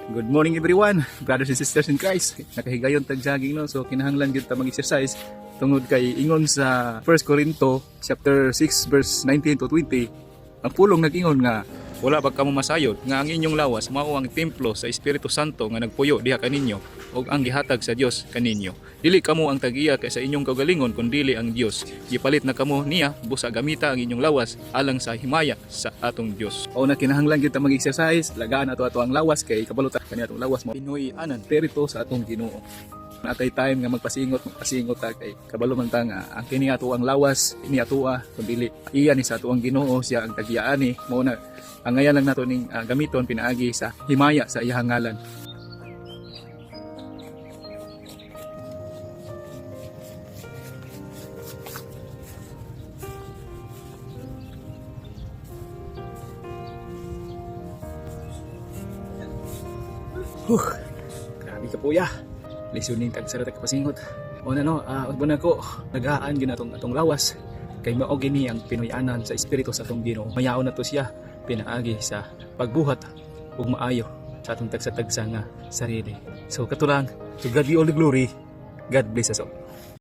Good morning everyone, brothers and sisters in Christ. Nakahigayon tag jogging no, so kinahanglan gyud ta mag-exercise tungod kay ingon sa 1 Corinto chapter 6 verse 19 to 20. Ang pulong nag-ingon nga wala ba kamo masayod nga ang inyong lawas mao ang templo sa Espiritu Santo nga nagpuyo diha kaninyo ug ang gihatag sa Dios kaninyo. Dili kamo ang tagiya kay sa inyong kaugalingon kun dili ang Dios. Gipalit na kamo niya busa gamita ang inyong lawas alang sa himaya sa atong Dios. O na kinahanglan gyud ta mag-exercise, lagaan ato ang lawas kay kabalutan kani atong lawas mo Pinoy anan perito sa atong Ginoo. Natay time nga magpasingot ta kay kabalo man ta nga ang kini ato ang lawas ini atoa kun dili iya ni sa ato ang Ginoo siya ang tagiyaan ni mao na ang ngayon lang nato ning gamiton pinaagi sa himaya sa iyang ngalan. Grabe ka puya. Listening tag sarata ka pasingot. O na no, udbo na ko nagaan gyud atong lawas kay mao gini ang Pinoyanan sa espiritu sa atong Ginoo. Mayaon na to siya pinaagi sa pagbuhat ug maayo sa atong tagsa-tagsa nga sarili. So katulang, to God be all the glory. God bless us all.